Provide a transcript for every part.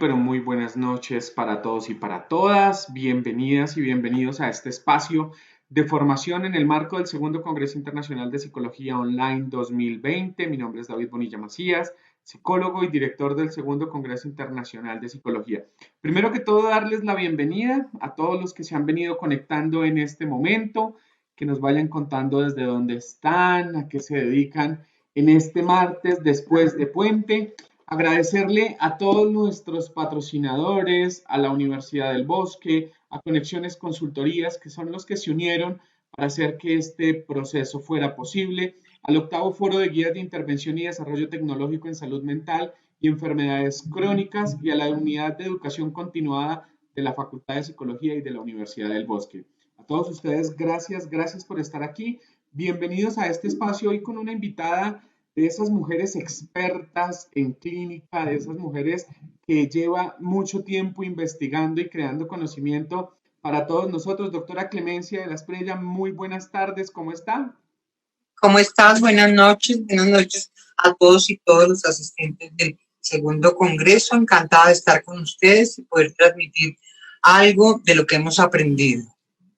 pero muy buenas noches para todos y para todas. Bienvenidas y bienvenidos a este espacio de formación en el marco del Segundo Congreso Internacional de Psicología Online 2020. Mi nombre es David Bonilla Macías, psicólogo y director del Segundo Congreso Internacional de Psicología. Primero que todo, darles la bienvenida a todos los que se han venido conectando en este momento, que nos vayan contando desde dónde están, a qué se dedican en este martes después de puente. Agradecerle a todos nuestros patrocinadores, a la Universidad del Bosque, a Conexiones Consultorías, que son los que se unieron para hacer que este proceso fuera posible, al octavo Foro de Guías de Intervención y Desarrollo Tecnológico en Salud Mental y Enfermedades Crónicas y a la Unidad de Educación Continuada de la Facultad de Psicología y de la Universidad del Bosque. A todos ustedes, gracias por estar aquí. Bienvenidos a este espacio hoy con una invitada de esas mujeres expertas en clínica, de esas mujeres que lleva mucho tiempo investigando y creando conocimiento para todos nosotros. Doctora Clemencia de la Espriella, muy buenas tardes, ¿cómo está? ¿Cómo estás? Buenas noches a todos y todos los asistentes del segundo congreso. Encantada de estar con ustedes y poder transmitir algo de lo que hemos aprendido.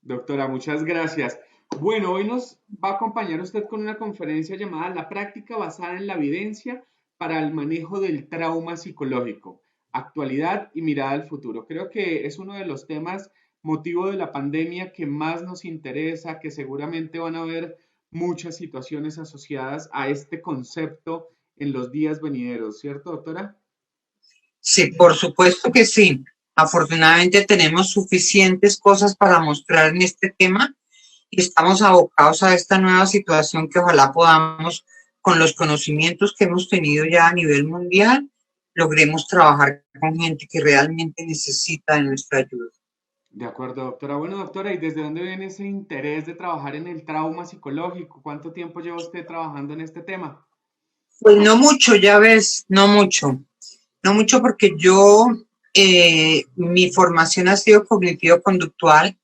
Doctora, muchas gracias. Bueno, hoy nos va a acompañar usted con una conferencia llamada La práctica basada en la evidencia para el manejo del trauma psicológico, actualidad y mirada al futuro. Creo que es uno de los temas motivo de la pandemia que más nos interesa, que seguramente van a haber muchas situaciones asociadas a este concepto en los días venideros, ¿cierto, doctora? Sí, por supuesto que sí. Afortunadamente tenemos suficientes cosas para mostrar en este tema y estamos abocados a esta nueva situación que ojalá podamos, con los conocimientos que hemos tenido ya a nivel mundial, logremos trabajar con gente que realmente necesita de nuestra ayuda. De acuerdo, doctora. Bueno, doctora, ¿y desde dónde viene ese interés de trabajar en el trauma psicológico? ¿Cuánto tiempo lleva usted trabajando en este tema? Pues no mucho, ya ves, no mucho porque mi formación ha sido cognitivo-conductual.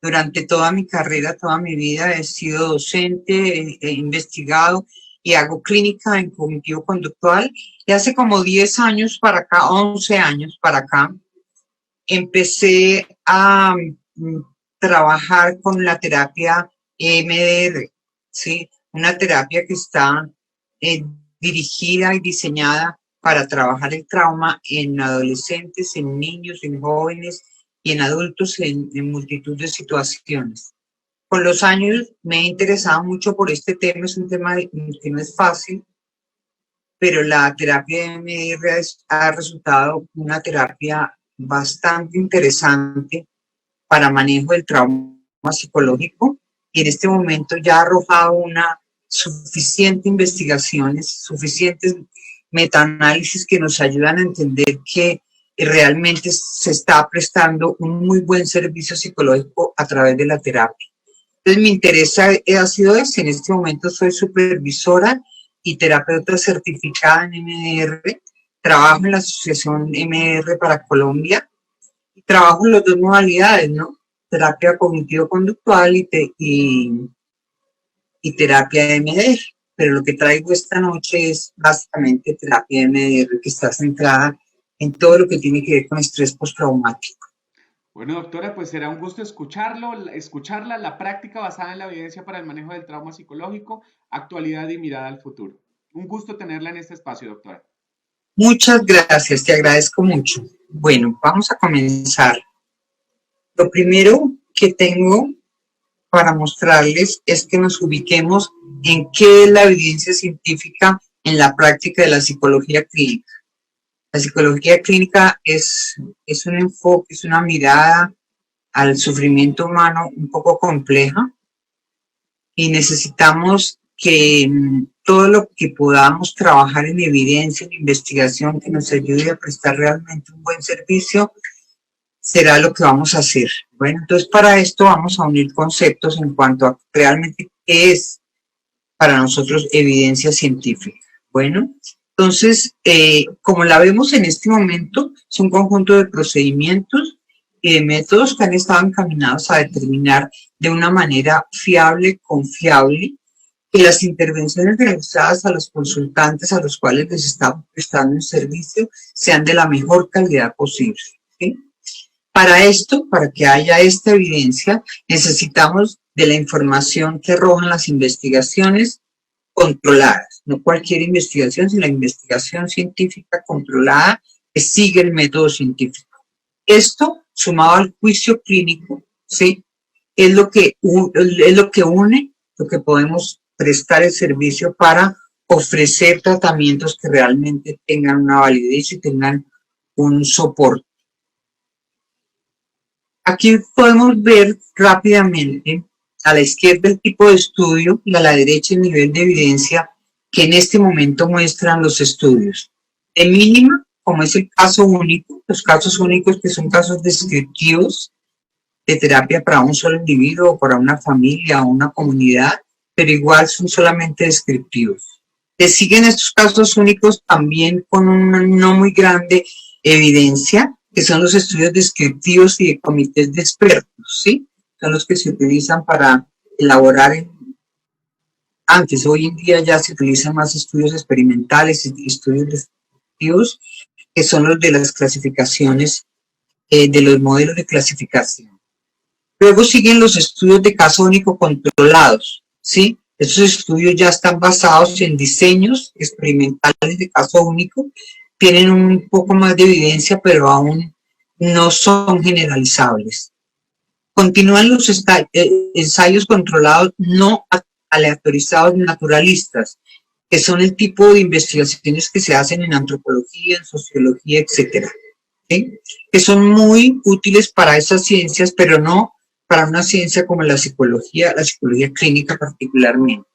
Durante toda mi carrera, toda mi vida he sido docente, he investigado y hago clínica en cognitivo-conductual. Y hace como 10 años para acá, 11 años para acá, empecé a trabajar con la terapia EMDR, ¿sí? Una terapia que está eh, dirigida y diseñada para trabajar el trauma en adolescentes, en niños, en jóvenes y en adultos en multitud de situaciones. Con los años me he interesado mucho por este tema, es un tema que no es fácil, pero la terapia EMDR ha resultado una terapia bastante interesante para manejo del trauma psicológico y en este momento ya ha arrojado una suficiente investigaciones, suficientes metaanálisis que nos ayudan a entender que realmente se está prestando un muy buen servicio psicológico a través de la terapia. Entonces mi interés ha sido ese. En este momento soy supervisora y terapeuta certificada en MDR, trabajo en la Asociación MDR para Colombia y trabajo en las dos modalidades, ¿no? Terapia cognitivo-conductual y terapia MDR. Pero lo que traigo esta noche es básicamente terapia MDR, que está centrada en todo lo que tiene que ver con estrés postraumático. Bueno, doctora, pues será un gusto escucharla, la práctica basada en la evidencia para el manejo del trauma psicológico, actualidad y mirada al futuro. Un gusto tenerla en este espacio, doctora. Muchas gracias, te agradezco mucho. Bueno, vamos a comenzar. Lo primero que tengo para mostrarles es que nos ubiquemos en qué es la evidencia científica en la práctica de la psicología clínica. La psicología clínica es un enfoque, es una mirada al sufrimiento humano un poco compleja y necesitamos que todo lo que podamos trabajar en evidencia, en investigación que nos ayude a prestar realmente un buen servicio, será lo que vamos a hacer. Bueno, entonces para esto vamos a unir conceptos en cuanto a realmente qué es para nosotros evidencia científica. Bueno, entonces, como la vemos en este momento, es un conjunto de procedimientos y de métodos que han estado encaminados a determinar de una manera fiable, confiable, que las intervenciones realizadas a los consultantes a los cuales les estamos prestando el servicio sean de la mejor calidad posible, ¿sí? Para esto, para que haya esta evidencia, necesitamos de la información que arrojan las investigaciones controladas, no cualquier investigación, sino la investigación científica controlada que sigue el método científico. Esto, sumado al juicio clínico, ¿sí?, es lo que une, lo que podemos prestar el servicio para ofrecer tratamientos que realmente tengan una validez y tengan un soporte. Aquí podemos ver rápidamente a la izquierda el tipo de estudio y a la derecha el nivel de evidencia que en este momento muestran los estudios. De mínima, como es el caso único, los casos únicos que son casos descriptivos de terapia para un solo individuo o para una familia o una comunidad, pero igual son solamente descriptivos. Le siguen estos casos únicos también con una no muy grande evidencia, que son los estudios descriptivos y de comités de expertos, ¿sí? Son los que se utilizan para elaborar antes. Hoy en día ya se utilizan más estudios experimentales y estudios descriptivos, que son los de las clasificaciones, de los modelos de clasificación. Luego siguen los estudios de caso único controlados, ¿sí? Estos estudios ya están basados en diseños experimentales de caso único, tienen un poco más de evidencia, pero aún no son generalizables. Continúan los ensayos controlados no aleatorizados naturalistas, que son el tipo de investigaciones que se hacen en antropología, en sociología, etcétera, ¿sí?, que son muy útiles para esas ciencias, pero no para una ciencia como la psicología clínica particularmente.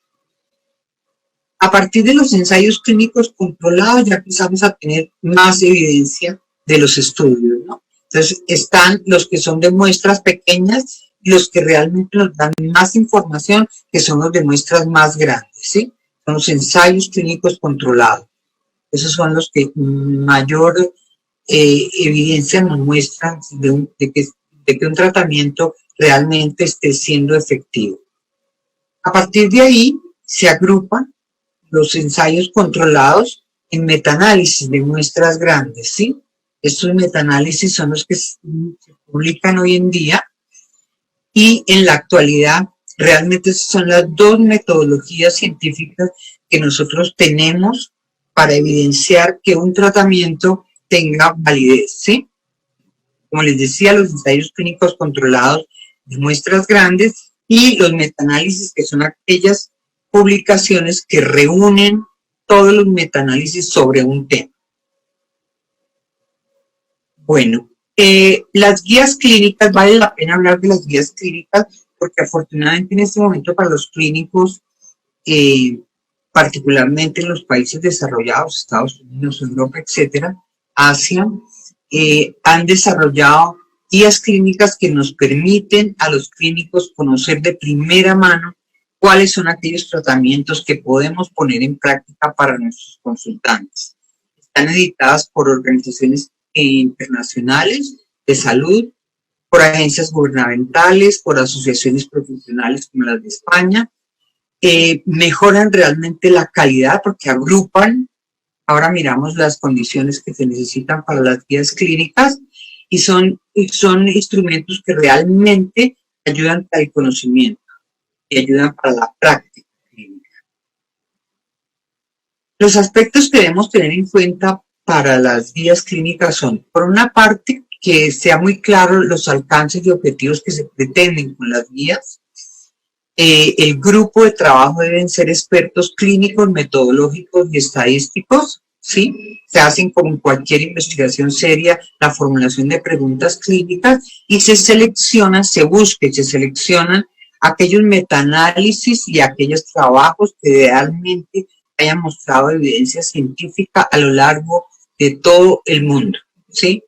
A partir de los ensayos clínicos controlados ya empezamos a tener más evidencia de los estudios, ¿no? Entonces están los que son de muestras pequeñas y los que realmente nos dan más información, que son los de muestras más grandes, ¿sí? Son los ensayos clínicos controlados. Esos son los que mayor evidencia nos muestran de que un tratamiento realmente esté siendo efectivo. A partir de ahí se agrupan los ensayos controlados en metaanálisis de muestras grandes, ¿sí? Estos metaanálisis son los que se publican hoy en día y en la actualidad realmente son las dos metodologías científicas que nosotros tenemos para evidenciar que un tratamiento tenga validez, ¿sí? Como les decía, los ensayos clínicos controlados de muestras grandes y los metaanálisis, que son aquellas publicaciones que reúnen todos los metaanálisis sobre un tema. Bueno, las guías clínicas, vale la pena hablar de las guías clínicas porque afortunadamente en este momento para los clínicos, particularmente en los países desarrollados, Estados Unidos, Europa, etcétera, Asia, han desarrollado guías clínicas que nos permiten a los clínicos conocer de primera mano cuáles son aquellos tratamientos que podemos poner en práctica para nuestros consultantes. Están editadas por organizaciones internacionales de salud, por agencias gubernamentales, por asociaciones profesionales como las de España. Mejoran realmente la calidad porque agrupan. Ahora miramos las condiciones que se necesitan para las guías clínicas y son instrumentos que realmente ayudan para el conocimiento y ayudan para la práctica clínica. Los aspectos que debemos tener en cuenta para las guías clínicas son, por una parte, que sea muy claro los alcances y objetivos que se pretenden con las guías. El grupo de trabajo deben ser expertos clínicos, metodológicos y estadísticos, ¿sí? Se hacen como cualquier investigación seria la formulación de preguntas clínicas y se seleccionan aquellos metaanálisis y aquellos trabajos que realmente hayan mostrado evidencia científica a lo largo de todo el mundo, ¿sí?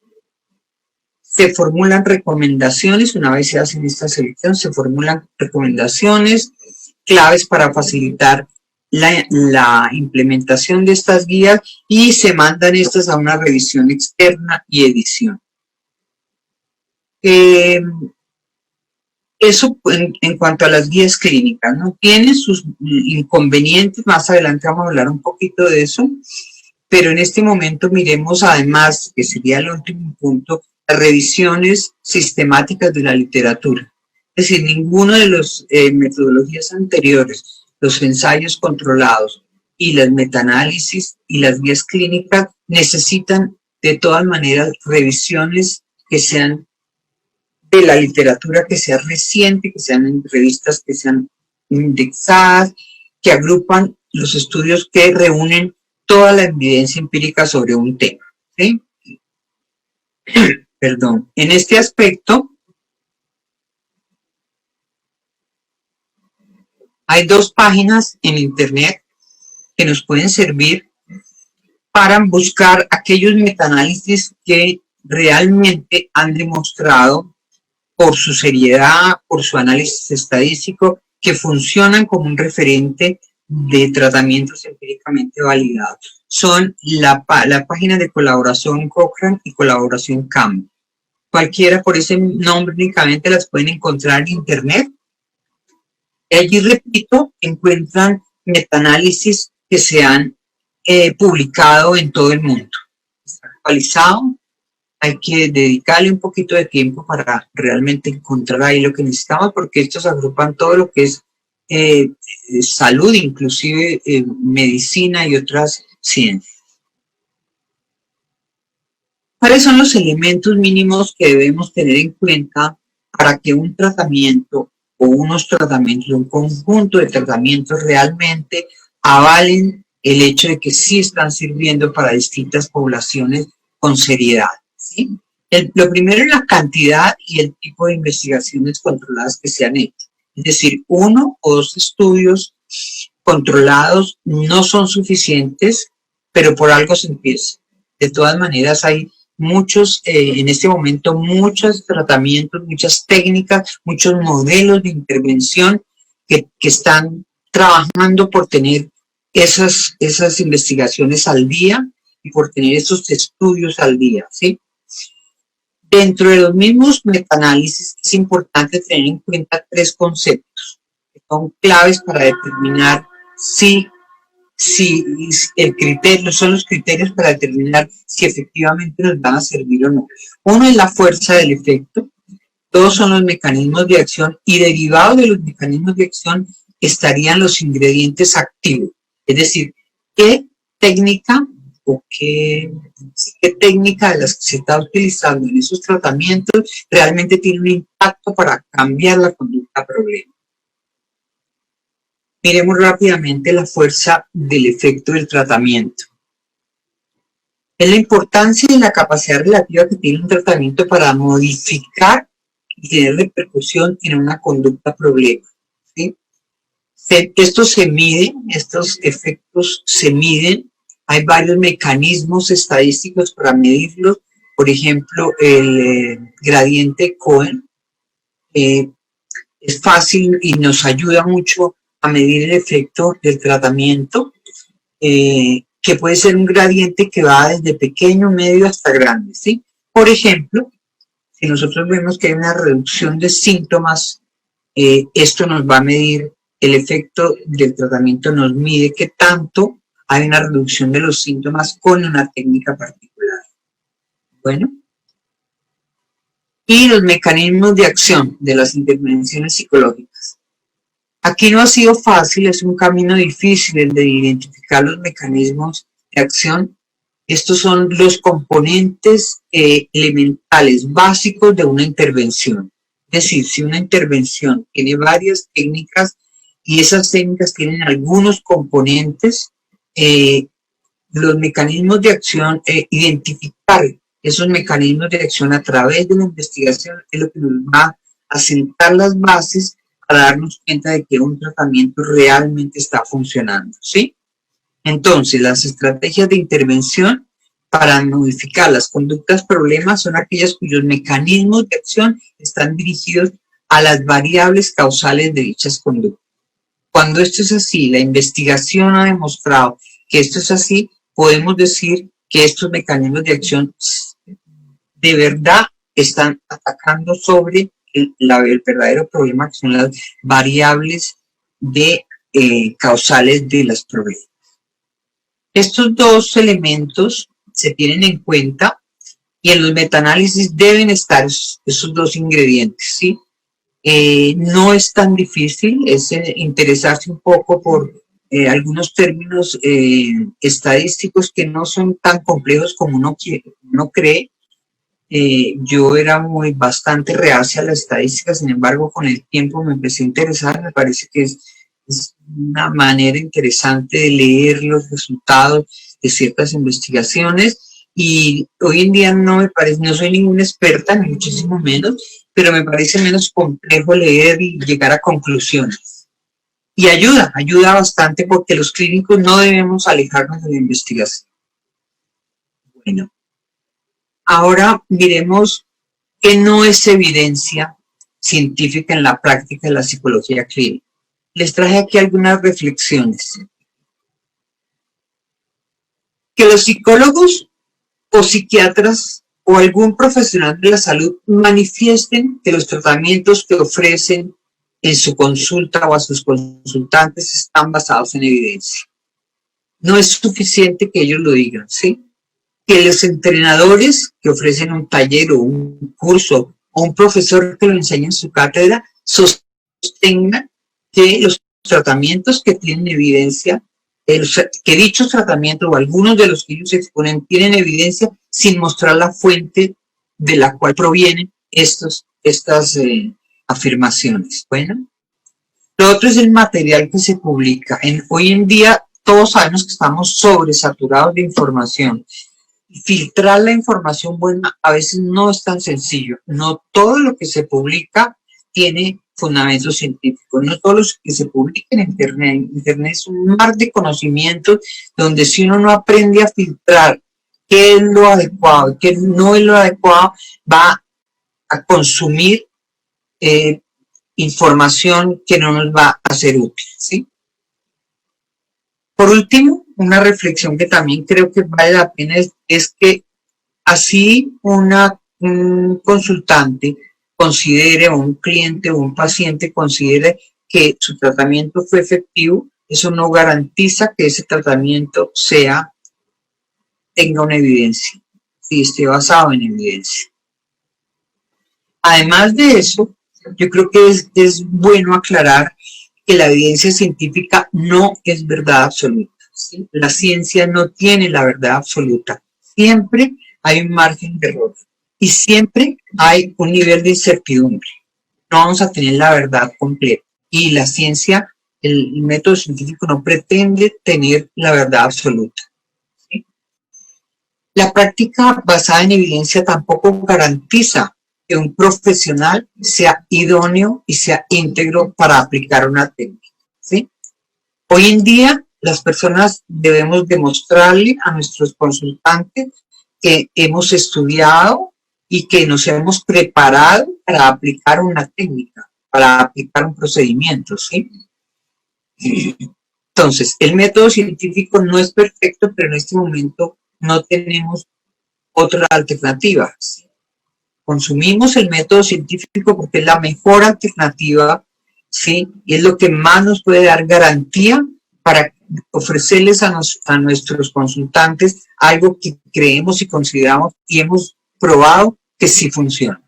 Se formulan recomendaciones, una vez se hacen esta selección, se formulan recomendaciones, claves para facilitar la implementación de estas guías y se mandan estas a una revisión externa y edición. Eso en cuanto a las guías clínicas, ¿no? Tiene sus inconvenientes, más adelante vamos a hablar un poquito de eso, pero en este momento miremos además, que sería el último punto, las revisiones sistemáticas de la literatura. Es decir, ninguno de las metodologías anteriores, los ensayos controlados y las metaanálisis y las guías clínicas necesitan de todas maneras revisiones que sean de la literatura, que sea reciente, que sean en revistas que sean indexadas, que agrupan los estudios que reúnen toda la evidencia empírica sobre un tema, ¿sí? Perdón. En este aspecto, hay dos páginas en Internet que nos pueden servir para buscar aquellos metaanálisis que realmente han demostrado por su seriedad, por su análisis estadístico, que funcionan como un referente de tratamientos empíricamente validados. Son la página de colaboración Cochrane y colaboración Campbell. Cualquiera por ese nombre únicamente las pueden encontrar en Internet. Allí, repito, encuentran metaanálisis que se han publicado en todo el mundo. Está actualizado. Hay que dedicarle un poquito de tiempo para realmente encontrar ahí lo que necesitamos, porque estos agrupan todo lo que es salud, inclusive medicina y otras ciencias. ¿Cuáles son los elementos mínimos que debemos tener en cuenta para que un tratamiento o unos tratamientos, un conjunto de tratamientos realmente avalen el hecho de que sí están sirviendo para distintas poblaciones con seriedad? ¿Sí? Lo primero es la cantidad y el tipo de investigaciones controladas que se han hecho. Es decir, 1 o 2 estudios controlados no son suficientes, pero por algo se empieza. De todas maneras, hay muchos, en este momento, muchos tratamientos, muchas técnicas, muchos modelos de intervención que están trabajando por tener esas investigaciones al día y por tener esos estudios al día, ¿sí? Dentro de los mismos metaanálisis es importante tener en cuenta 3 conceptos que son claves para determinar si el criterio, son los criterios para determinar si efectivamente nos van a servir o no. Uno es la fuerza del efecto, 2 son los mecanismos de acción y derivados de los mecanismos de acción estarían los ingredientes activos, es decir, qué técnica o qué técnica de las que se está utilizando en esos tratamientos realmente tiene un impacto para cambiar la conducta problema. Miremos rápidamente la fuerza del efecto del tratamiento. Es la importancia y la capacidad relativa que tiene un tratamiento para modificar y tener repercusión en una conducta problema, ¿sí? Esto se mide, estos efectos se miden. Hay varios mecanismos estadísticos para medirlos. Por ejemplo, el gradiente Cohen es fácil y nos ayuda mucho a medir el efecto del tratamiento, que puede ser un gradiente que va desde pequeño, medio hasta grande, ¿sí? Por ejemplo, si nosotros vemos que hay una reducción de síntomas, esto nos va a medir el efecto del tratamiento, nos mide qué tanto hay una reducción de los síntomas con una técnica particular. Bueno. Y los mecanismos de acción de las intervenciones psicológicas. Aquí no ha sido fácil, es un camino difícil el de identificar los mecanismos de acción. Estos son los componentes elementales, básicos de una intervención. Es decir, si una intervención tiene varias técnicas y esas técnicas tienen algunos componentes, los mecanismos de acción, identificar esos mecanismos de acción a través de la investigación es lo que nos va a sentar las bases para darnos cuenta de que un tratamiento realmente está funcionando, ¿sí? Entonces, las estrategias de intervención para modificar las conductas problemas son aquellas cuyos mecanismos de acción están dirigidos a las variables causales de dichas conductas. Cuando esto es así, la investigación ha demostrado que esto es así, podemos decir que estos mecanismos de acción de verdad están atacando sobre el verdadero problema, que son las variables causales de los problemas. Estos dos elementos se tienen en cuenta y en los metaanálisis deben estar esos dos ingredientes, ¿sí? No es tan difícil, es interesarse un poco por algunos términos estadísticos que no son tan complejos como uno cree. Yo era bastante reacia a la estadística, sin embargo, con el tiempo me empecé a interesar. Me parece que es una manera interesante de leer los resultados de ciertas investigaciones, y hoy en día no soy ninguna experta, ni muchísimo menos, pero me parece menos complejo leer y llegar a conclusiones. Y ayuda bastante, porque los clínicos no debemos alejarnos de la investigación. Bueno, ahora miremos qué no es evidencia científica en la práctica de la psicología clínica. Les traje aquí algunas reflexiones. Que los psicólogos o psiquiatras o algún profesional de la salud manifiesten que los tratamientos que ofrecen en su consulta o a sus consultantes están basados en evidencia. No es suficiente que ellos lo digan, ¿sí? Que los entrenadores que ofrecen un taller o un curso o un profesor que lo enseña en su cátedra sostengan que los tratamientos que tienen evidencia, que dichos tratamientos o algunos de los que ellos exponen tienen evidencia, sin mostrar la fuente de la cual provienen estas afirmaciones. Bueno, lo otro es el material que se publica. Hoy en día todos sabemos que estamos sobresaturados de información. Filtrar la información buena a veces no es tan sencillo. No todo lo que se publica tiene fundamentos científicos. No todo lo que se publica en Internet. Internet es un mar de conocimientos donde, si uno no aprende a filtrar qué es lo adecuado y qué no es lo adecuado, va a consumir información que no nos va a ser útil, ¿sí? Por último, una reflexión que también creo que vale la pena es que así un consultante considere, o un cliente o un paciente considere que su tratamiento fue efectivo, eso no garantiza que ese tratamiento tenga una evidencia, si esté basado en evidencia. Además de eso, yo creo que es bueno aclarar que la evidencia científica no es verdad absoluta, ¿sí? La ciencia no tiene la verdad absoluta. Siempre hay un margen de error y siempre hay un nivel de incertidumbre. No vamos a tener la verdad completa. Y la ciencia, el método científico, no pretende tener la verdad absoluta, ¿sí? La práctica basada en evidencia tampoco garantiza que un profesional sea idóneo y sea íntegro para aplicar una técnica, ¿sí? Hoy en día, las personas debemos demostrarle a nuestros consultantes que hemos estudiado y que nos hemos preparado para aplicar una técnica, para aplicar un procedimiento, ¿sí? Entonces, el método científico no es perfecto, pero en este momento no tenemos otra alternativa, ¿sí? Consumimos el método científico porque es la mejor alternativa, ¿sí? Y es lo que más nos puede dar garantía para ofrecerles a nuestros consultantes algo que creemos y consideramos y hemos probado que sí funciona.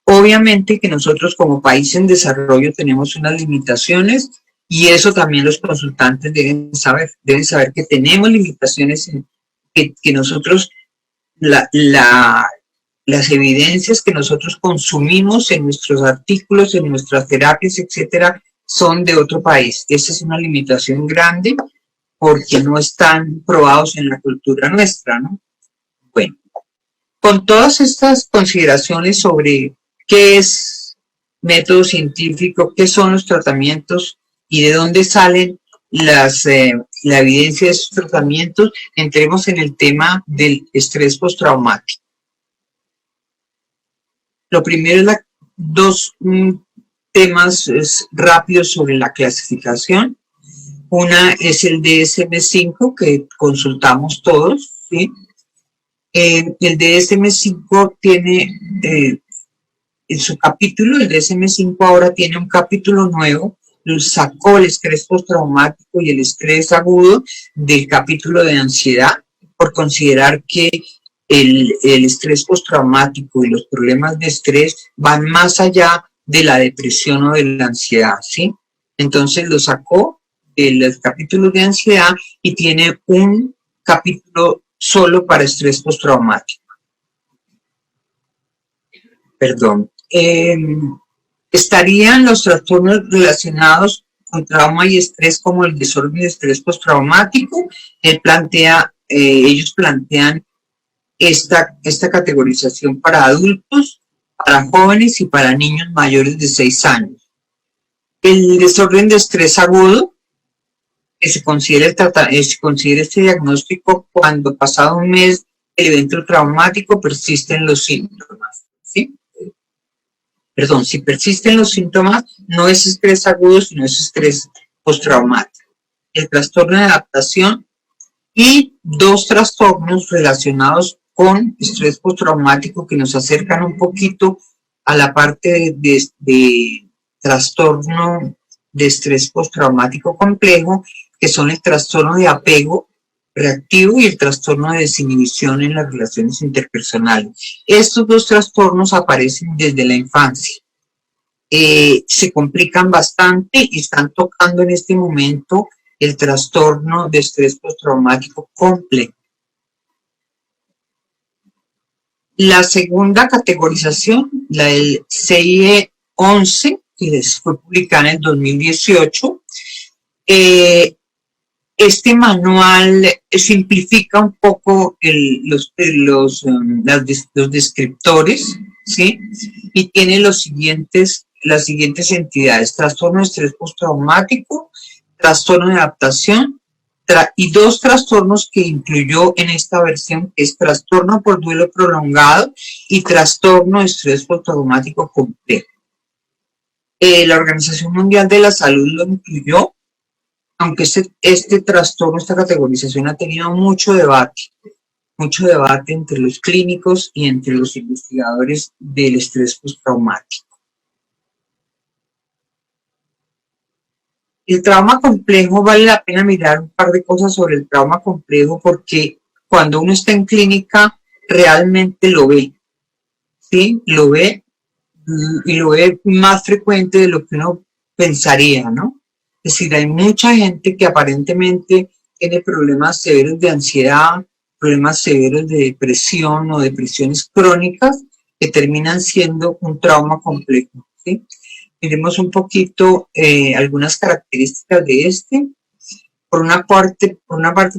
Obviamente que nosotros, como país en desarrollo, tenemos unas limitaciones, y eso también los consultantes deben saber que tenemos limitaciones, que nosotros, las evidencias que nosotros consumimos en nuestros artículos, en nuestras terapias, etcétera, son de otro país. Esa es una limitación grande porque no están probados en la cultura nuestra, ¿no? Bueno, con todas estas consideraciones sobre qué es método científico, qué son los tratamientos y de dónde salen la evidencia de esos tratamientos, entremos en el tema del estrés postraumático. Lo primero es dos temas rápidos sobre la clasificación. Una es el DSM-5, que consultamos todos, ¿sí? El DSM-5 tiene en su capítulo, el DSM-5 ahora tiene un capítulo nuevo, sacó el estrés postraumático y el estrés agudo del capítulo de ansiedad, por considerar que el estrés postraumático y los problemas de estrés van más allá de la depresión o de la ansiedad, ¿sí? Entonces lo sacó del capítulo de ansiedad y tiene un capítulo solo para estrés postraumático. Perdón. Estarían los trastornos relacionados con trauma y estrés como el desorden de estrés postraumático. Ellos plantean esta categorización para adultos, para jóvenes y para niños mayores de 6 años. El desorden de estrés agudo, que se considera este diagnóstico cuando pasado un mes el evento traumático persisten los síntomas, ¿sí? Perdón, si persisten los síntomas, no es estrés agudo, sino es estrés postraumático. El trastorno de adaptación y 2 trastornos relacionados con estrés postraumático que nos acercan un poquito a la parte de trastorno de estrés postraumático complejo, que son el trastorno de apego reactivo y el trastorno de desinhibición en las relaciones interpersonales. Estos 2 trastornos aparecen desde la infancia. Se complican bastante y están tocando en este momento el trastorno de estrés postraumático complejo. La segunda categorización, la del CIE 11, que fue publicada en el 2018, este manual simplifica un poco los descriptores, ¿sí? Y tiene las siguientes entidades: trastorno de estrés postraumático, trastorno de adaptación y 2 trastornos que incluyó en esta versión, que es trastorno por duelo prolongado y trastorno de estrés postraumático complejo. La Organización Mundial de la Salud lo incluyó, aunque este trastorno, esta categorización ha tenido mucho debate entre los clínicos y entre los investigadores del estrés postraumático. El trauma complejo, vale la pena mirar un par de cosas sobre el trauma complejo, porque cuando uno está en clínica realmente lo ve, ¿sí? Lo ve y lo ve más frecuente de lo que uno pensaría, ¿no? Es decir, hay mucha gente que aparentemente tiene problemas severos de ansiedad, problemas severos de depresión o depresiones crónicas que terminan siendo un trauma complejo, ¿sí? Miremos un poquito algunas características de este. Por una parte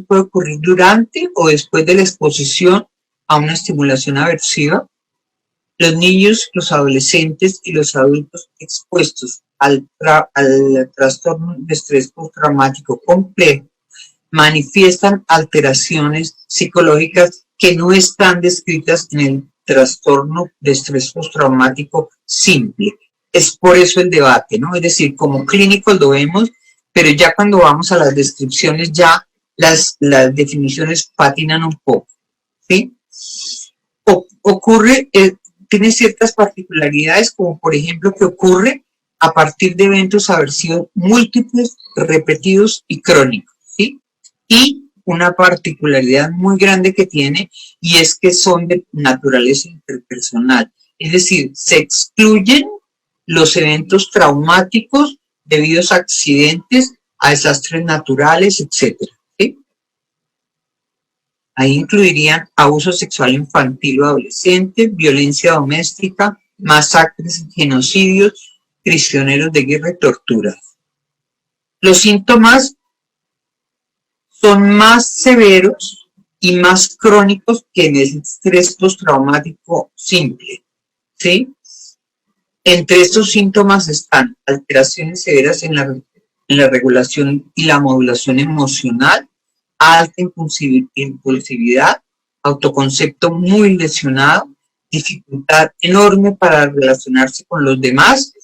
puede ocurrir durante o después de la exposición a una estimulación aversiva. Los niños, los adolescentes y los adultos expuestos al trastorno de estrés postraumático complejo manifiestan alteraciones psicológicas que no están descritas en el trastorno de estrés postraumático simple. Es por eso el debate, ¿no? Es decir, como clínicos lo vemos, pero ya cuando vamos a las descripciones ya las definiciones patinan un poco, ¿sí? Tiene ciertas particularidades, como por ejemplo que ocurre a partir de eventos aversivos múltiples, repetidos y crónicos, ¿sí? Y una particularidad muy grande que tiene, y es que son de naturaleza interpersonal, es decir, se excluyen los eventos traumáticos debidos a accidentes, a desastres naturales, etc. ¿Sí? Ahí incluirían abuso sexual infantil o adolescente, violencia doméstica, masacres, genocidios, prisioneros de guerra y tortura. Los síntomas son más severos y más crónicos que en el estrés postraumático simple, ¿sí? Entre estos síntomas están alteraciones severas en la regulación y la modulación emocional, alta impulsividad, autoconcepto muy lesionado, dificultad enorme para relacionarse con los demás,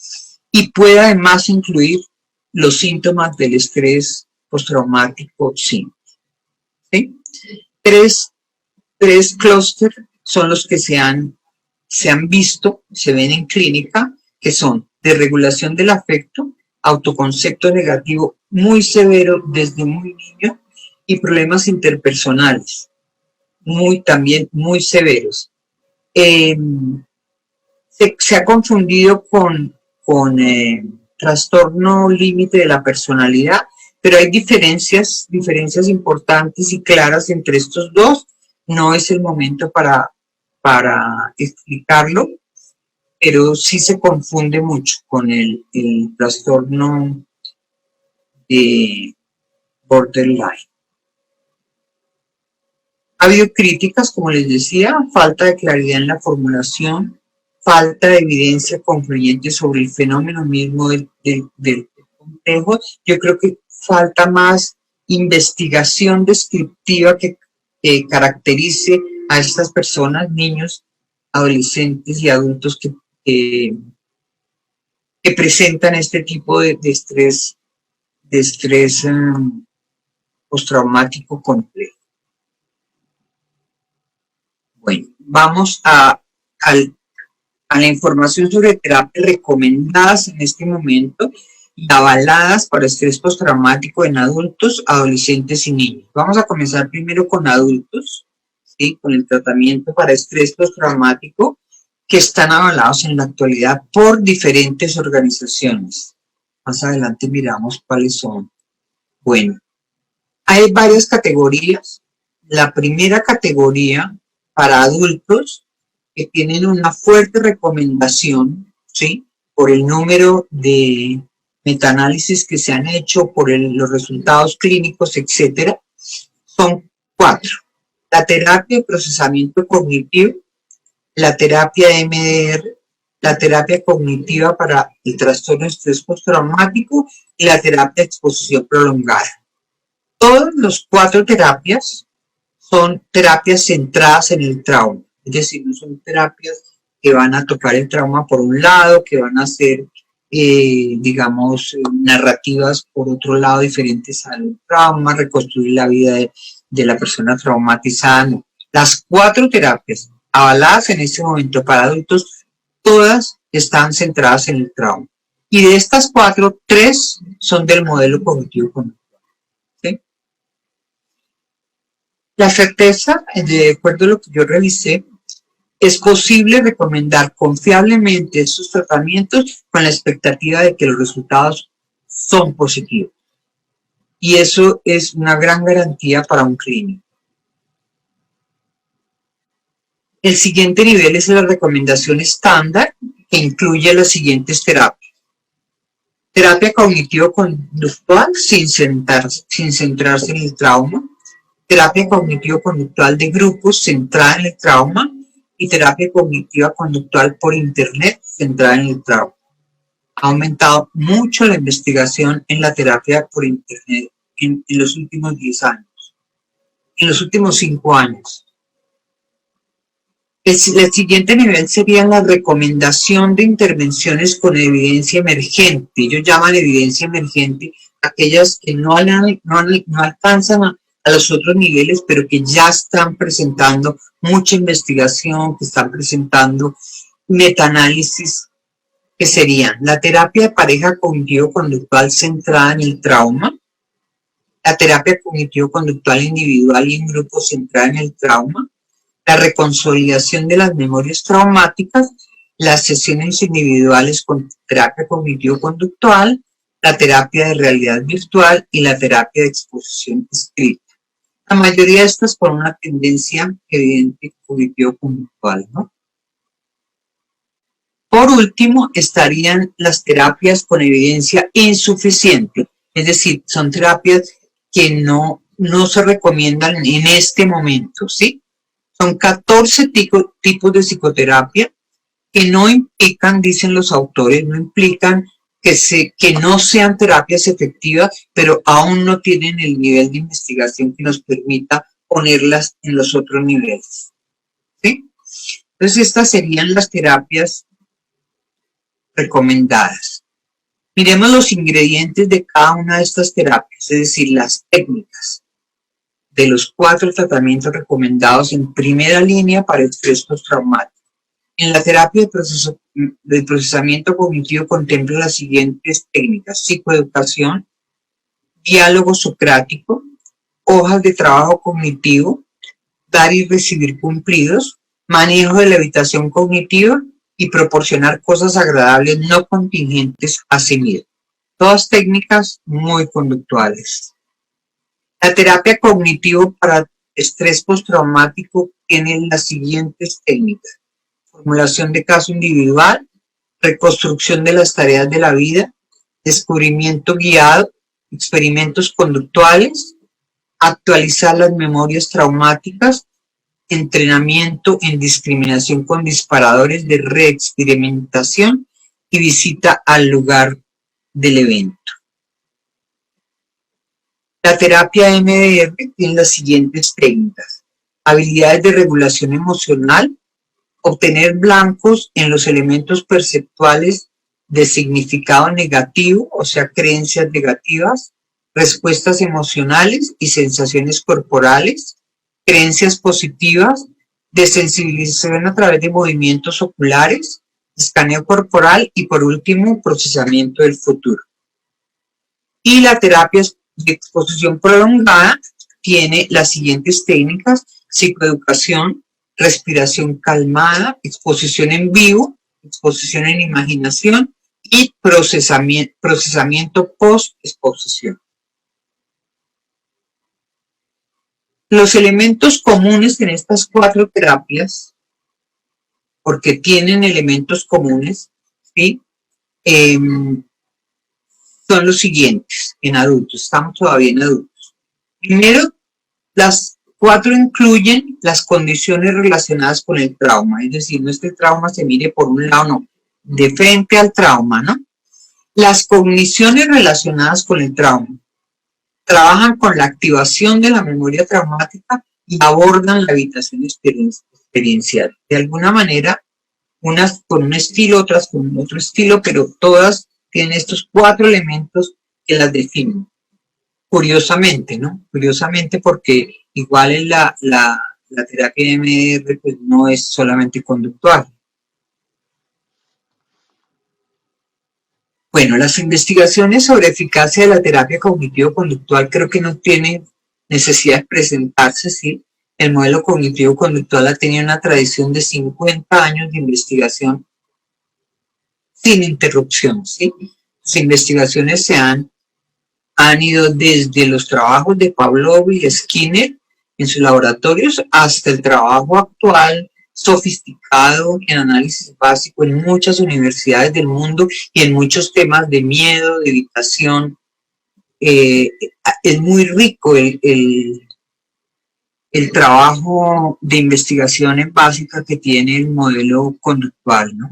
y puede además incluir los síntomas del estrés postraumático simple, ¿sí? Tres clústeres son los que se han se han visto, se ven en clínica, que son desregulación del afecto, autoconcepto negativo muy severo desde muy niño y problemas interpersonales, también muy severos. Se ha confundido con trastorno límite de la personalidad, pero hay diferencias importantes y claras entre estos dos. No es el momento para explicarlo, pero sí se confunde mucho con el trastorno de borderline. Ha habido críticas, como les decía, falta de claridad en la formulación, falta de evidencia concluyente sobre el fenómeno mismo del complejo. Yo creo que falta más investigación descriptiva que caracterice a estas personas, niños, adolescentes y adultos que presentan este tipo de estrés postraumático complejo. Bueno, vamos a la información sobre terapias recomendadas en este momento y avaladas para estrés postraumático en adultos, adolescentes y niños. Vamos a comenzar primero con adultos, ¿sí? Con el tratamiento para estrés postraumático, que están avalados en la actualidad por diferentes organizaciones. Más adelante miramos cuáles son. Bueno, hay varias categorías. La primera categoría para adultos que tienen una fuerte recomendación, ¿sí? Por el número de metaanálisis que se han hecho, por los resultados clínicos, etcétera, son 4. La terapia de procesamiento cognitivo, la terapia MDR, la terapia cognitiva para el trastorno de estrés postraumático y la terapia de exposición prolongada. Todas las 4 terapias son terapias centradas en el trauma, es decir, no son terapias que van a tocar el trauma por un lado, que van a ser, digamos, narrativas por otro lado diferentes al trauma, reconstruir la vida de la persona traumatizada. No. Las 4 terapias avaladas en este momento para adultos, todas están centradas en el trauma. Y de estas 4, 3 son del modelo cognitivo conductual. ¿Sí? La certeza, de acuerdo a lo que yo revisé, es posible recomendar confiablemente estos tratamientos con la expectativa de que los resultados son positivos. Y eso es una gran garantía para un clínico. El siguiente nivel es la recomendación estándar, que incluye las siguientes terapias. Terapia cognitivo-conductual sin centrarse en el trauma. Terapia cognitivo-conductual de grupos centrada en el trauma. Y terapia cognitiva conductual por internet centrada en el trauma. Ha aumentado mucho la investigación en la terapia por internet en los últimos 10 años. En los últimos 5 años. El siguiente nivel sería la recomendación de intervenciones con evidencia emergente. Ellos llaman evidencia emergente aquellas que no alcanzan a los otros niveles, pero que ya están presentando mucha investigación, que están presentando metaanálisis, que serían la terapia de pareja cognitivo-conductual centrada en el trauma, la terapia cognitivo-conductual individual y en grupo centrada en el trauma, la reconsolidación de las memorias traumáticas, las sesiones individuales con terapia cognitivo-conductual, la terapia de realidad virtual y la terapia de exposición escrita. La mayoría de estas con una tendencia evidente cognitivo-conductual, ¿no? Por último, estarían las terapias con evidencia insuficiente, es decir, son terapias que no se recomiendan en este momento, ¿sí? Son 14 tipos de psicoterapia que no implican, dicen los autores, no implican que no sean terapias efectivas, pero aún no tienen el nivel de investigación que nos permita ponerlas en los otros niveles. ¿Sí? Entonces, estas serían las terapias recomendadas. Miremos los ingredientes de cada una de estas terapias, es decir, las técnicas de los 4 tratamientos recomendados en primera línea para estrés postraumático. En la terapia de procesamiento cognitivo contempla las siguientes técnicas: psicoeducación, diálogo socrático, hojas de trabajo cognitivo, dar y recibir cumplidos, manejo de la evitación cognitiva y proporcionar cosas agradables no contingentes a sí mismo. Todas técnicas muy conductuales. La terapia cognitivo para estrés postraumático tiene las siguientes técnicas: formulación de caso individual, reconstrucción de las tareas de la vida, descubrimiento guiado, experimentos conductuales, actualizar las memorias traumáticas, entrenamiento en discriminación con disparadores de reexperimentación y visita al lugar del evento. La terapia MDR tiene las siguientes técnicas: habilidades de regulación emocional, obtener blancos en los elementos perceptuales de significado negativo, o sea, creencias negativas, respuestas emocionales y sensaciones corporales, creencias positivas, desensibilización a través de movimientos oculares, escaneo corporal y, por último, procesamiento del futuro. Y la terapia de exposición prolongada tiene las siguientes técnicas: psicoeducación, respiración calmada, exposición en vivo, exposición en imaginación y procesamiento post-exposición. Los elementos comunes en estas 4 terapias, porque tienen elementos comunes, ¿sí? Son los siguientes en adultos. Estamos todavía en adultos. Primero, las 4 incluyen las condiciones relacionadas con el trauma, es decir, no es que el trauma se mire por un lado, no, de frente al trauma, ¿no? Las cogniciones relacionadas con el trauma trabajan con la activación de la memoria traumática y abordan la evitación experiencial. De alguna manera, unas con un estilo, otras con otro estilo, pero todas tienen estos 4 elementos que las definen. Curiosamente, ¿no? Curiosamente, porque igual en la terapia de MDR pues no es solamente conductual. Bueno, las investigaciones sobre eficacia de la terapia cognitivo-conductual creo que no tienen necesidad de presentarse, ¿sí? El modelo cognitivo-conductual ha tenido una tradición de 50 años de investigación sin interrupción, ¿sí? Las investigaciones han ido desde los trabajos de Pavlov y Skinner en sus laboratorios hasta el trabajo actual sofisticado en análisis básico en muchas universidades del mundo y en muchos temas de miedo, de evitación. Es muy rico el trabajo de investigaciones básicas que tiene el modelo conductual, ¿no?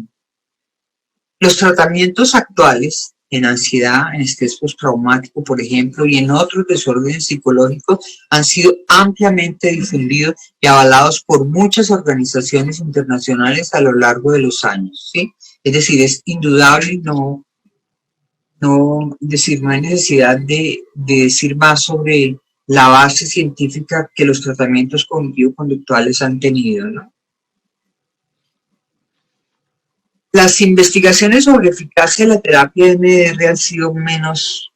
Los tratamientos actuales en ansiedad, en estrés postraumático, por ejemplo, y en otros desórdenes psicológicos han sido ampliamente difundidos y avalados por muchas organizaciones internacionales a lo largo de los años, ¿sí? Es decir, es indudable, no hay necesidad de decir más sobre la base científica que los tratamientos cognitivo-conductuales han tenido, ¿no? Las investigaciones sobre eficacia de la terapia MDR han sido menos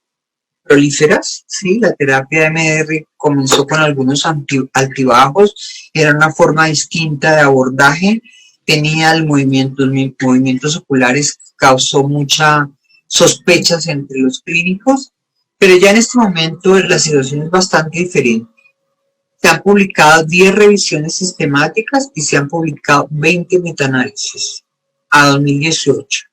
prolíferas, ¿sí? La terapia MDR comenzó con algunos altibajos, era una forma distinta de abordaje, tenía movimientos oculares, causó muchas sospechas entre los clínicos, pero ya en este momento la situación es bastante diferente. Se han publicado 10 revisiones sistemáticas y se han publicado 20 metaanálisis a 2018.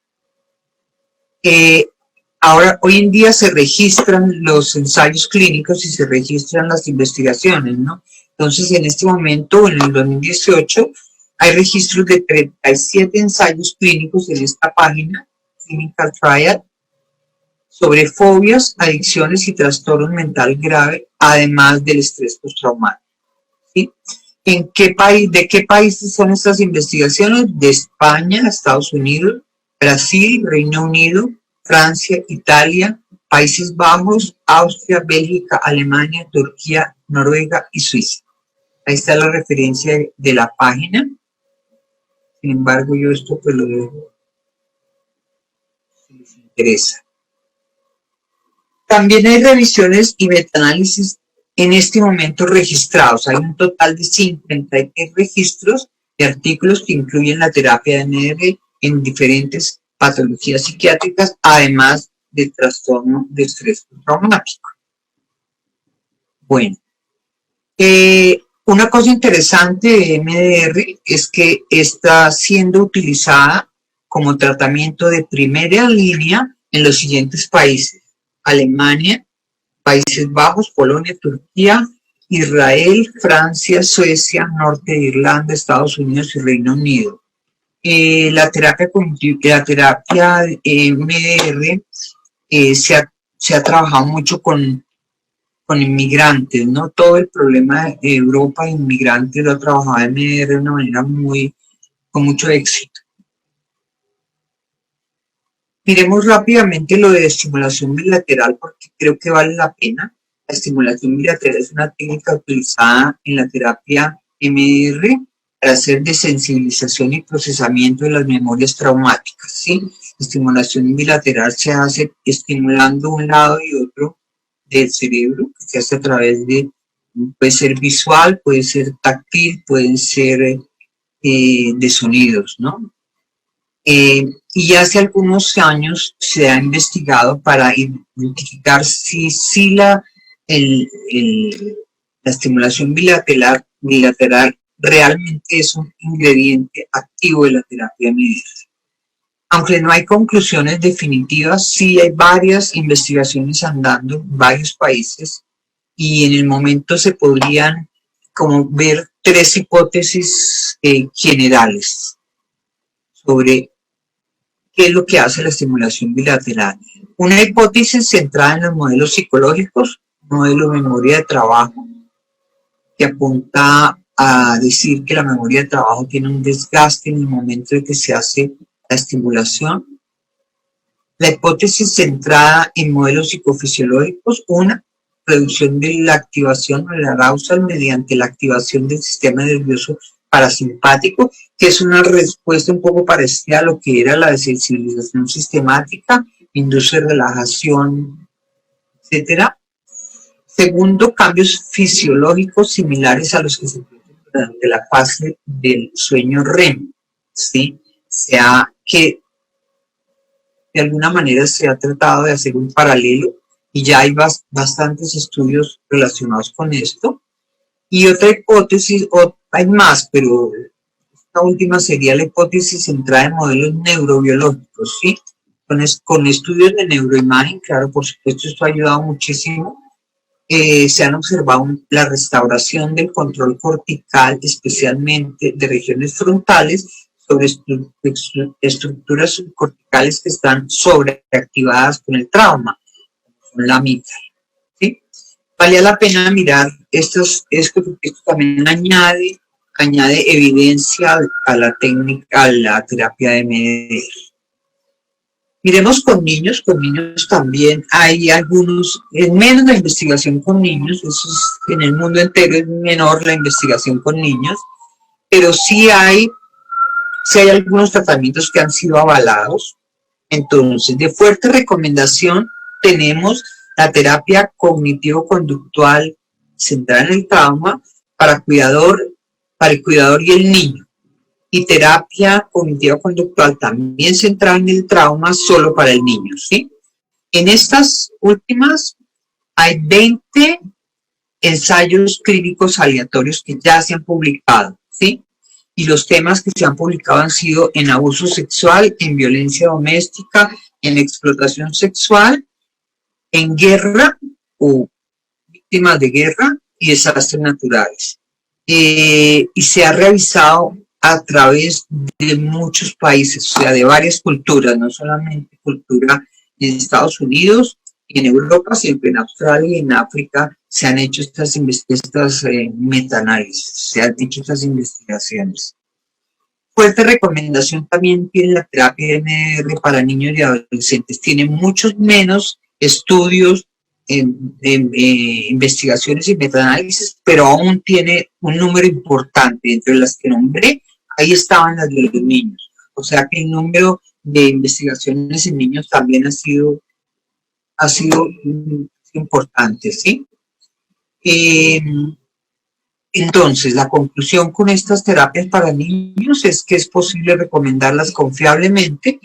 Ahora, hoy en día se registran los ensayos clínicos y se registran las investigaciones, ¿no? Entonces, en este momento, en el 2018, hay registros de 37 ensayos clínicos en esta página, Clinical Trial, sobre fobias, adicciones y trastornos mentales graves, además del estrés postraumático, ¿sí? ¿De qué países son estas investigaciones? De España, Estados Unidos, Brasil, Reino Unido, Francia, Italia, Países Bajos, Austria, Bélgica, Alemania, Turquía, Noruega y Suiza. Ahí está la referencia de la página. Sin embargo, yo esto pues lo dejo si les interesa. También hay revisiones y metaanálisis en este momento registrados. Hay un total de 53 registros de artículos que incluyen la terapia de MDR en diferentes patologías psiquiátricas, además de trastorno de estrés traumático. Bueno, una cosa interesante de MDR es que está siendo utilizada como tratamiento de primera línea en los siguientes países: Alemania, Países Bajos, Polonia, Turquía, Israel, Francia, Suecia, Norte de Irlanda, Estados Unidos y Reino Unido. La terapia MDR se ha trabajado mucho con inmigrantes, ¿no? Todo el problema de Europa, inmigrantes, lo ha trabajado MDR de una manera con mucho éxito. Miremos rápidamente lo de estimulación bilateral porque creo que vale la pena. La estimulación bilateral es una técnica utilizada en la terapia MDR para hacer desensibilización y procesamiento de las memorias traumáticas, ¿sí? La estimulación bilateral se hace estimulando un lado y otro del cerebro, que se hace a través de, puede ser visual, puede ser táctil, pueden ser de sonidos, ¿no? Y hace algunos años se ha investigado para identificar si la estimulación bilateral realmente es un ingrediente activo de la terapia MDR. Aunque no hay conclusiones definitivas, sí hay varias investigaciones andando en varios países y en el momento se podrían como ver 3 hipótesis generales sobre qué es lo que hace la estimulación bilateral. Una hipótesis centrada en los modelos psicológicos, modelo de memoria de trabajo, que apunta a decir que la memoria de trabajo tiene un desgaste en el momento de que se hace la estimulación. La hipótesis centrada en modelos psicofisiológicos, una, reducción de la activación o el arousal mediante la activación del sistema nervioso parasimpático, que es una respuesta un poco parecida a lo que era la desensibilización sistemática, induce relajación, etc. Segundo, cambios fisiológicos similares a los que se producen durante la fase del sueño REM, ¿sí? Que de alguna manera se ha tratado de hacer un paralelo y ya hay bastantes estudios relacionados con esto. Y otra hipótesis, hay más, pero esta última sería la hipótesis centrada en modelos neurobiológicos, ¿sí? Con estudios de neuroimagen, claro, por supuesto, esto ha ayudado muchísimo. Se han observado la restauración del control cortical, especialmente de regiones frontales, sobre estructuras subcorticales que están sobreactivadas con el trauma, con la amígdala, ¿sí? Vale la pena mirar esto también añade evidencia a la técnica, a la terapia de MDR. Miremos con niños también hay algunos, es menos la investigación con niños, eso es, en el mundo entero es menor la investigación con niños, pero sí hay algunos tratamientos que han sido avalados. Entonces, de fuerte recomendación tenemos la terapia cognitivo-conductual centrada en el trauma para el cuidador y el niño. Y terapia cognitivo-conductual también centrada en el trauma solo para el niño, ¿sí? En estas últimas hay 20 ensayos clínicos aleatorios que ya se han publicado, ¿sí? Y los temas que se han publicado han sido en abuso sexual, en violencia doméstica, en explotación sexual, en guerra o víctimas de guerra y desastres naturales. Y se ha revisado a través de muchos países, o sea, de varias culturas, no solamente cultura en Estados Unidos y en Europa, sino que en Australia y en África se han hecho estas metaanálisis, se han hecho estas investigaciones. Fuerte recomendación también tiene la terapia MDR para niños y adolescentes. Tiene muchos menos estudios, investigaciones y metaanálisis, pero aún tiene un número importante. Entre las que nombré, ahí estaban las de los niños. O sea que el número de investigaciones en niños también ha sido importante, ¿sí? Entonces, la conclusión con estas terapias para niños es que es posible recomendarlas confiablemente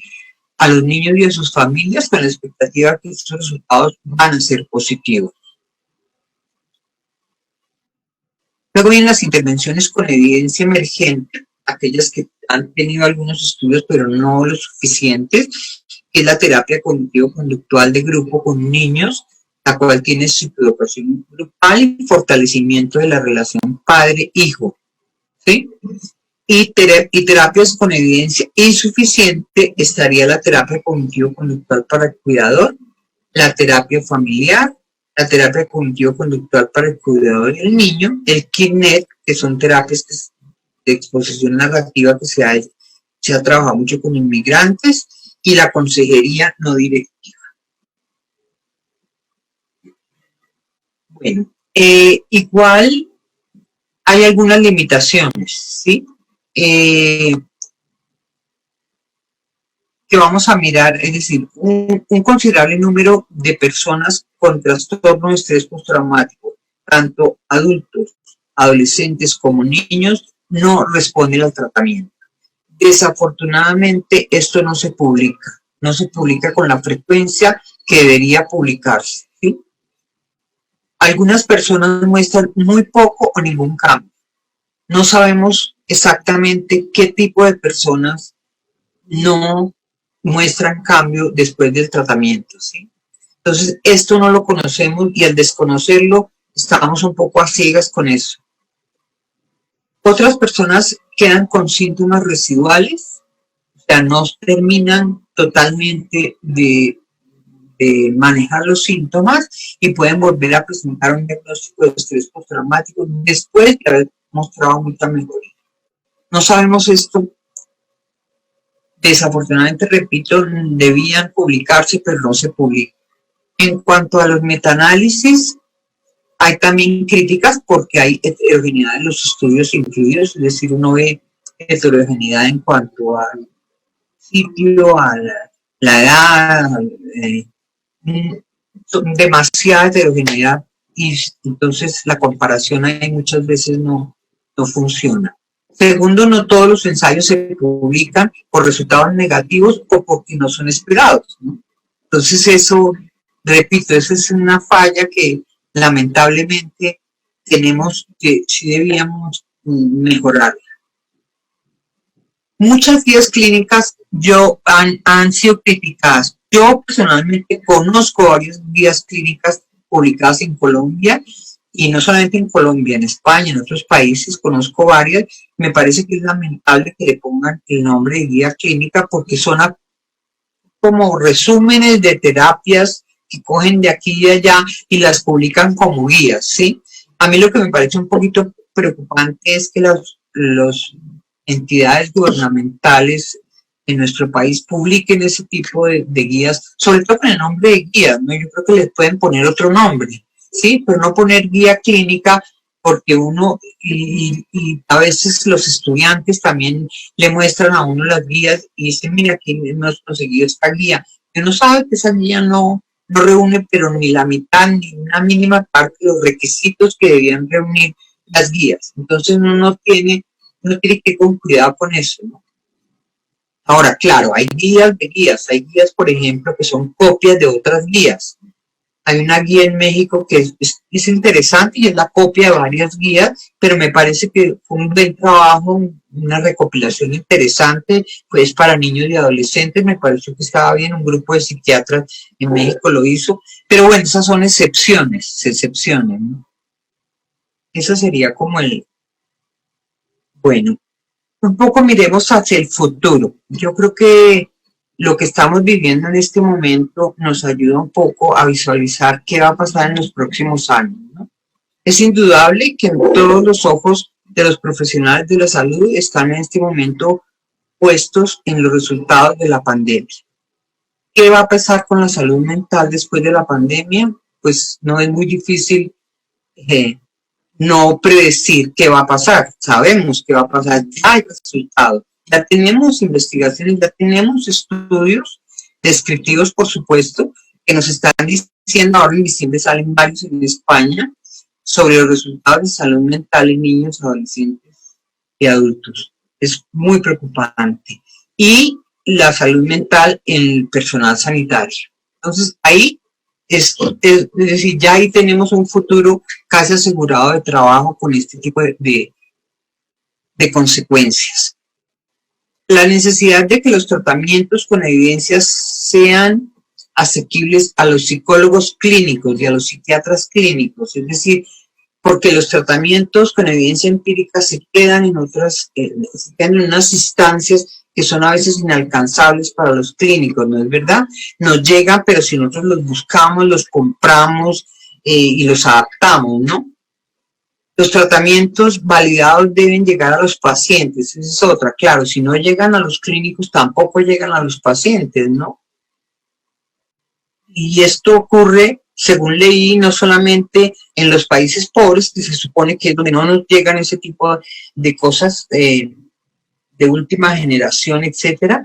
a los niños y a sus familias con la expectativa de que estos resultados van a ser positivos. Luego vienen las intervenciones con evidencia emergente, aquellas que han tenido algunos estudios pero no los suficientes, que es la terapia cognitivo-conductual de grupo con niños, la cual tiene psicoeducación grupal y fortalecimiento de la relación padre-hijo, ¿sí? Y terapias con evidencia insuficiente estaría la terapia cognitivo-conductual para el cuidador, la terapia familiar, la terapia cognitivo-conductual para el cuidador y el niño, el KINET, que son terapias de exposición narrativa que se ha trabajado mucho con inmigrantes, y la consejería no directiva. Bueno, igual hay algunas limitaciones, ¿sí? Que vamos a mirar, es decir, un considerable número de personas con trastorno de estrés postraumático, tanto adultos, adolescentes como niños, no responden al tratamiento. Desafortunadamente, esto no se publica con la frecuencia que debería publicarse, ¿sí? Algunas personas muestran muy poco o ningún cambio. No sabemos exactamente qué tipo de personas no muestran cambio después del tratamiento, ¿sí? Entonces, esto no lo conocemos y al desconocerlo, estamos un poco a ciegas con eso. Otras personas quedan con síntomas residuales, o sea, no terminan totalmente de manejar los síntomas y pueden volver a presentar un diagnóstico de estrés postraumático después de haber mostrado mucha mejoría. No sabemos esto. Desafortunadamente, repito, debían publicarse, pero no se publican. En cuanto a los metaanálisis, hay también críticas porque hay heterogeneidad en los estudios incluidos, es decir, uno ve heterogeneidad en cuanto al sitio, a la edad, demasiada heterogeneidad y entonces la comparación ahí muchas veces no funciona. Segundo, no todos los ensayos se publican por resultados negativos o porque no son esperados, ¿no? Entonces eso, repito, esa es una falla que lamentablemente tenemos que sí debíamos mejorar. Muchas guías clínicas han sido criticadas. Yo personalmente conozco varias guías clínicas publicadas en Colombia y no solamente en Colombia, en España, en otros países conozco varias. Me parece que es lamentable que le pongan el nombre de guía clínica porque son como resúmenes de terapias que cogen de aquí y de allá y las publican como guías, ¿sí? A mí lo que me parece un poquito preocupante es que los entidades gubernamentales en nuestro país publiquen ese tipo de guías, sobre todo con el nombre de guías, ¿no? Yo creo que les pueden poner otro nombre, ¿sí? Pero no poner guía clínica porque uno, y a veces los estudiantes también le muestran a uno las guías y dicen, mira, aquí hemos conseguido esta guía. Y uno sabe que esa guía no reúne, pero ni la mitad, ni una mínima parte de los requisitos que debían reunir las guías. Entonces uno tiene que ir con cuidado con eso, ¿no? Ahora, claro, hay guías de guías. Hay guías, por ejemplo, que son copias de otras guías. Hay una guía en México que es interesante y es la copia de varias guías, pero me parece que fue un buen trabajo, una recopilación interesante, pues para niños y adolescentes. Me pareció que estaba bien, un grupo de psiquiatras en México lo hizo. Pero bueno, esas son excepciones, ¿no? Eso sería como bueno, un poco miremos hacia el futuro. Yo creo que lo que estamos viviendo en este momento nos ayuda un poco a visualizar qué va a pasar en los próximos años, ¿no? Es indudable que todos los ojos de los profesionales de la salud están en este momento puestos en los resultados de la pandemia. ¿Qué va a pasar con la salud mental después de la pandemia? Pues no es muy difícil no predecir qué va a pasar. Sabemos qué va a pasar, ya hay resultados. Ya tenemos investigaciones, ya tenemos estudios descriptivos, por supuesto, que nos están diciendo, ahora en diciembre salen varios en España, sobre los resultados de salud mental en niños, adolescentes y adultos. Es muy preocupante. Y la salud mental en el personal sanitario. Entonces, ahí es decir, ya ahí tenemos un futuro casi asegurado de trabajo con este tipo de consecuencias. La necesidad de que los tratamientos con evidencias sean asequibles a los psicólogos clínicos y a los psiquiatras clínicos, es decir, porque los tratamientos con evidencia empírica se quedan en otras, se quedan en unas instancias que son a veces inalcanzables para los clínicos, ¿no es verdad? Nos llegan, pero si nosotros los buscamos, los compramos y los adaptamos, ¿no? Los tratamientos validados deben llegar a los pacientes, esa es otra, claro, si no llegan a los clínicos tampoco llegan a los pacientes, ¿no? Y esto ocurre, según leí, no solamente en los países pobres, que se supone que es donde no nos llegan ese tipo de cosas de última generación, etcétera,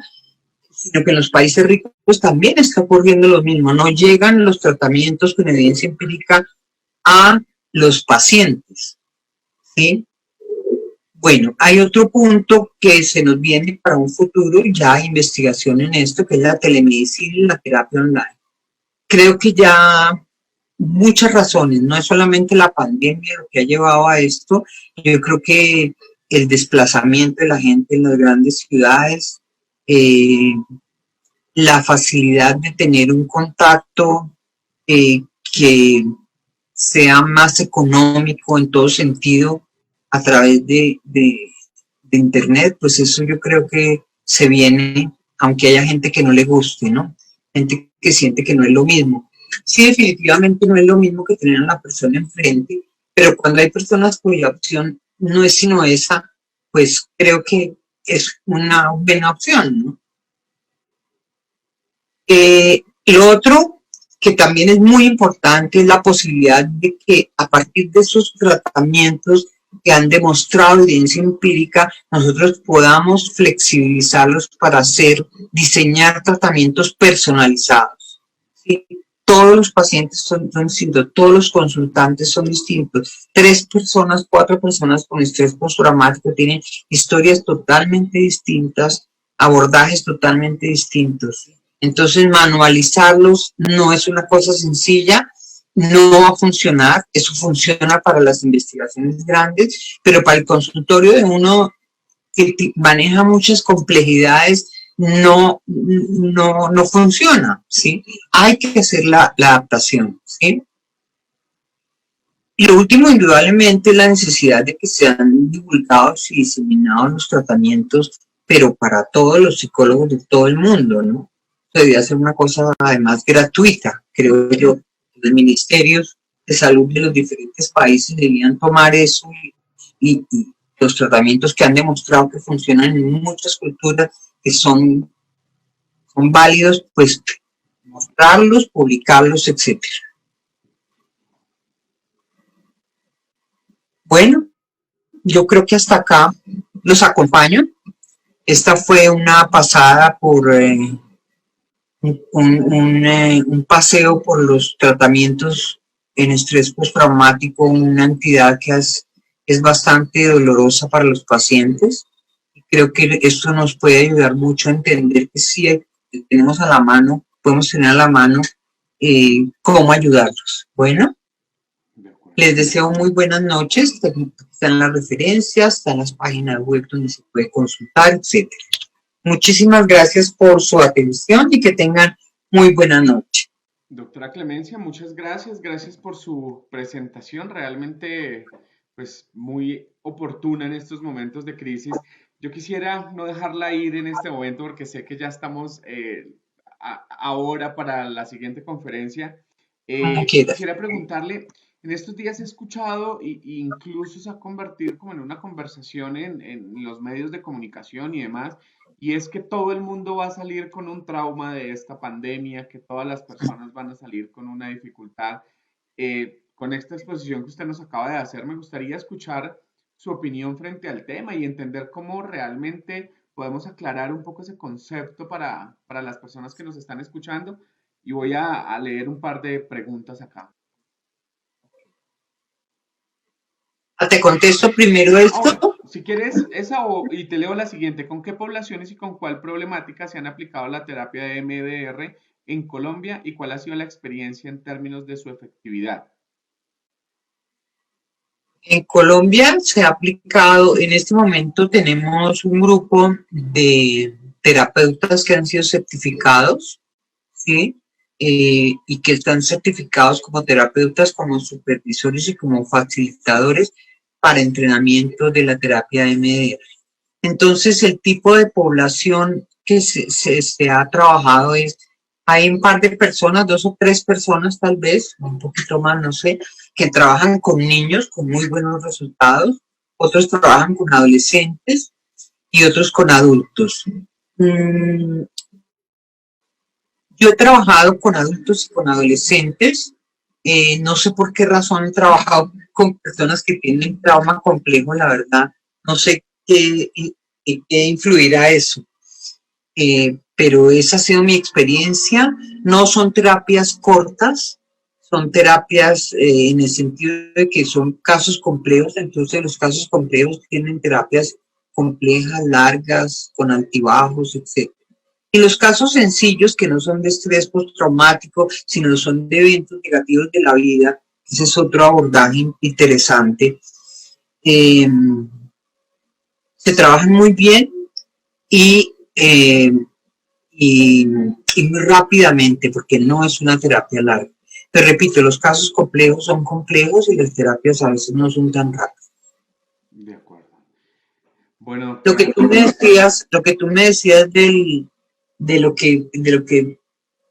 sino que en los países ricos también está ocurriendo lo mismo. No llegan los tratamientos con evidencia empírica a los pacientes, ¿sí? Bueno, hay otro punto que se nos viene para un futuro, ya hay investigación en esto, que es la telemedicina y la terapia online. Creo que ya muchas razones, no es solamente la pandemia lo que ha llevado a esto, yo creo que el desplazamiento de la gente en las grandes ciudades, eh, la facilidad de tener un contacto que sea más económico en todo sentido a través de Internet, pues eso yo creo que se viene, aunque haya gente que no le guste, ¿no? Gente que siente que no es lo mismo. Sí, definitivamente no es lo mismo que tener a la persona enfrente, pero cuando hay personas cuya opción no es sino esa, pues creo que es una buena opción, ¿no? Lo otro que también es muy importante es la posibilidad de que a partir de esos tratamientos que han demostrado evidencia empírica, nosotros podamos flexibilizarlos para diseñar tratamientos personalizados. ¿Sí? Todos los pacientes son distintos, todos los consultantes son distintos. 3 personas, 4 personas con estrés postraumático tienen historias totalmente distintas, abordajes totalmente distintos. Entonces, manualizarlos no es una cosa sencilla, no va a funcionar, eso funciona para las investigaciones grandes, pero para el consultorio de uno que maneja muchas complejidades no funciona, ¿sí? Hay que hacer la adaptación, ¿sí? Y lo último, indudablemente, es la necesidad de que sean divulgados y diseminados los tratamientos, pero para todos los psicólogos de todo el mundo, ¿no? Debería ser una cosa además gratuita, creo yo. Los ministerios de salud de los diferentes países deberían tomar eso y los tratamientos que han demostrado que funcionan en muchas culturas, que son válidos, pues mostrarlos, publicarlos, etcétera. Bueno, yo creo que hasta acá los acompaño. Esta fue una pasada por un paseo por los tratamientos en estrés postraumático, una entidad que es bastante dolorosa para los pacientes. Creo que esto nos puede ayudar mucho a entender que si tenemos a la mano, podemos tener a la mano cómo ayudarlos. Bueno, les deseo muy buenas noches. Están las referencias, están las páginas web donde se puede consultar, etcétera. Muchísimas gracias por su atención y que tengan muy buena noche. Doctora Clemencia, muchas gracias. Gracias por su presentación, realmente pues muy oportuna en estos momentos de crisis. Yo quisiera no dejarla ir en este momento porque sé que ya estamos ahora para la siguiente conferencia. Como quiera. Quisiera preguntarle, en estos días he escuchado y incluso se ha convertido como en una conversación en los medios de comunicación y demás, y es que todo el mundo va a salir con un trauma de esta pandemia, que todas las personas van a salir con una dificultad con esta exposición que usted nos acaba de hacer, me gustaría escuchar su opinión frente al tema y entender cómo realmente podemos aclarar un poco ese concepto para las personas que nos están escuchando. Y voy a leer un par de preguntas acá. Te contesto primero Bueno, esto. si quieres esa y te leo la siguiente. ¿Con qué poblaciones y con cuál problemática se han aplicado la terapia de MDR en Colombia y cuál ha sido la experiencia en términos de su efectividad? En Colombia se ha aplicado, en este momento tenemos un grupo de terapeutas que han sido certificados, ¿sí? Y que están certificados como terapeutas, como supervisores y como facilitadores para entrenamiento de la terapia MDR. Entonces, el tipo de población que se ha trabajado es, hay un par de personas, 2 o 3 personas tal vez, un poquito más, no sé, que trabajan con niños con muy buenos resultados, otros trabajan con adolescentes y otros con adultos. Yo he trabajado con adultos y con adolescentes, no sé por qué razón he trabajado con personas que tienen trauma complejo, la verdad, no sé qué influirá eso. Pero esa ha sido mi experiencia. No son terapias cortas, son terapias en el sentido de que son casos complejos, entonces los casos complejos tienen terapias complejas, largas, con altibajos, etc. Y los casos sencillos, que no son de estrés postraumático, sino son de eventos negativos de la vida, ese es otro abordaje interesante. Eh, Se trabajan muy bien y y, y muy rápidamente, porque no es una terapia larga. Pero repito, los casos complejos son complejos y las terapias a veces no son tan rápidas. De acuerdo. Bueno, Lo que doctora. tú me decías de lo que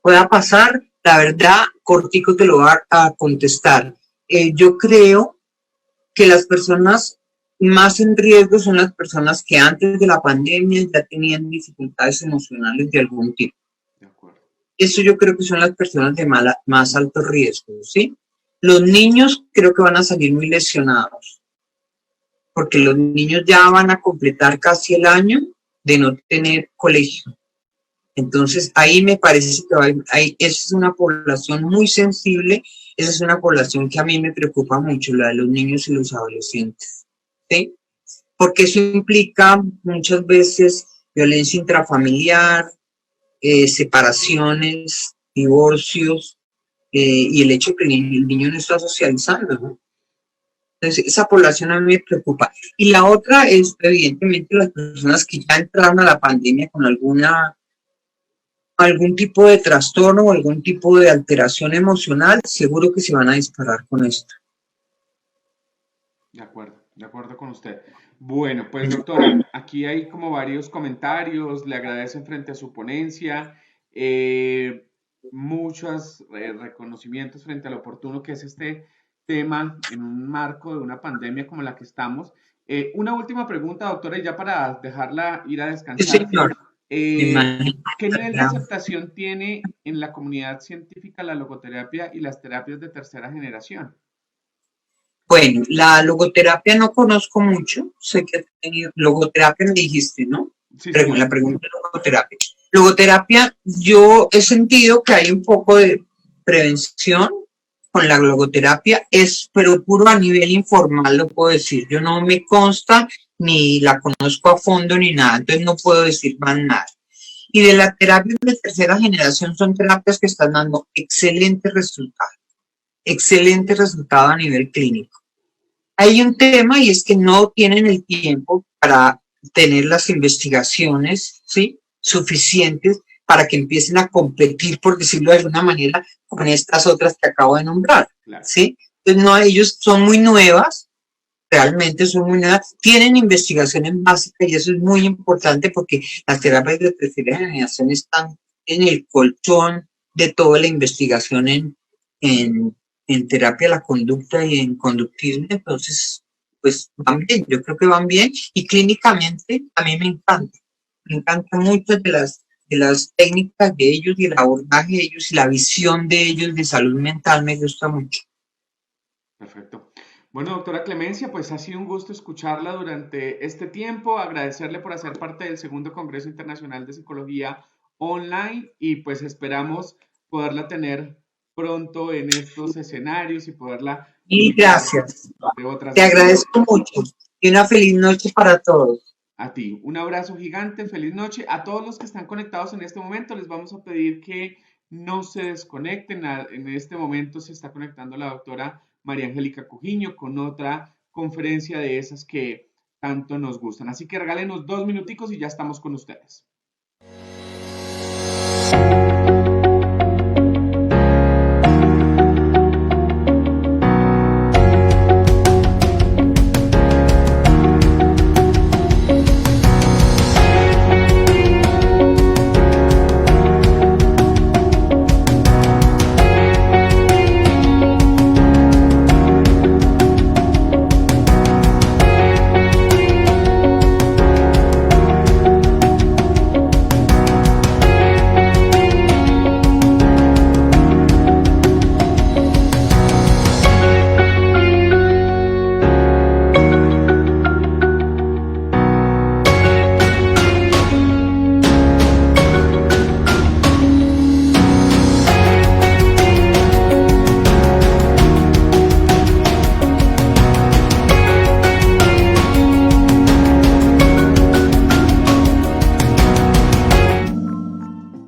pueda pasar, la verdad, cortico te lo va a contestar. Yo creo que las personas más en riesgo son las personas que antes de la pandemia ya tenían dificultades emocionales de algún tipo. De acuerdo. Eso yo creo que son las personas de más alto riesgo, ¿sí? Los niños creo que van a salir muy lesionados, porque los niños ya van a completar casi el año de no tener colegio. Entonces, ahí me parece que esa es una población muy sensible, esa es una población que a mí me preocupa mucho, la de los niños y los adolescentes, ¿sí? Porque eso implica muchas veces violencia intrafamiliar, separaciones, divorcios, y el hecho que el niño no está socializando, ¿no? Entonces, esa población a mí me preocupa. Y la otra es, evidentemente, las personas que ya entraron a la pandemia con algún tipo de trastorno o algún tipo de alteración emocional, seguro que se van a disparar con esto. De acuerdo con usted. Bueno, pues doctora, aquí hay como varios comentarios, le agradecen frente a su ponencia, muchos reconocimientos frente a lo oportuno que es este tema en un marco de una pandemia como la que estamos. Una última pregunta, doctora, y ya para dejarla ir a Sí, descansar. señor. ¿Qué nivel de aceptación tiene en la comunidad científica la logoterapia y las terapias de tercera generación? Bueno, la logoterapia no conozco mucho, sé que he tenido, logoterapia me dijiste, ¿no? Sí, señor. La pregunta de logoterapia. Logoterapia, yo he sentido que hay un poco de prevención con la logoterapia, pero puro a nivel informal lo puedo decir. Yo no me consta ni la conozco a fondo ni nada, entonces no puedo decir más nada. Y de la terapia de tercera generación son terapias que están dando excelente resultado a nivel clínico. Hay un tema y es que no tienen el tiempo para tener las investigaciones, ¿sí?, suficientes para que empiecen a competir, por decirlo de alguna manera, con estas otras que acabo de nombrar, Claro. ¿sí? Entonces, no, ellos son muy nuevas, realmente son muy nuevas, tienen investigaciones básicas y eso es muy importante porque las terapias de tercera generación están en el colchón de toda la investigación en, en terapia de la conducta y en conductismo, entonces, pues van bien, yo creo que van bien y clínicamente a mí me encantan muchas de las técnicas de ellos y el abordaje de ellos y la visión de ellos de salud mental me gusta mucho. Perfecto. Bueno, doctora Clemencia, pues ha sido un gusto escucharla durante este tiempo, agradecerle por hacer parte del segundo Congreso Internacional de Psicología Online y pues esperamos poderla tener pronto en estos escenarios y poderla Y invitar gracias. de otras Te maneras. agradezco mucho y una feliz noche para todos. A ti, un abrazo gigante, feliz noche. A todos los que están conectados en este momento, les vamos a pedir que no se desconecten. En este momento se está conectando la doctora María Angélica Cujiño con otra conferencia de esas que tanto nos gustan. Así que regálenos 2 minuticos y ya estamos con ustedes.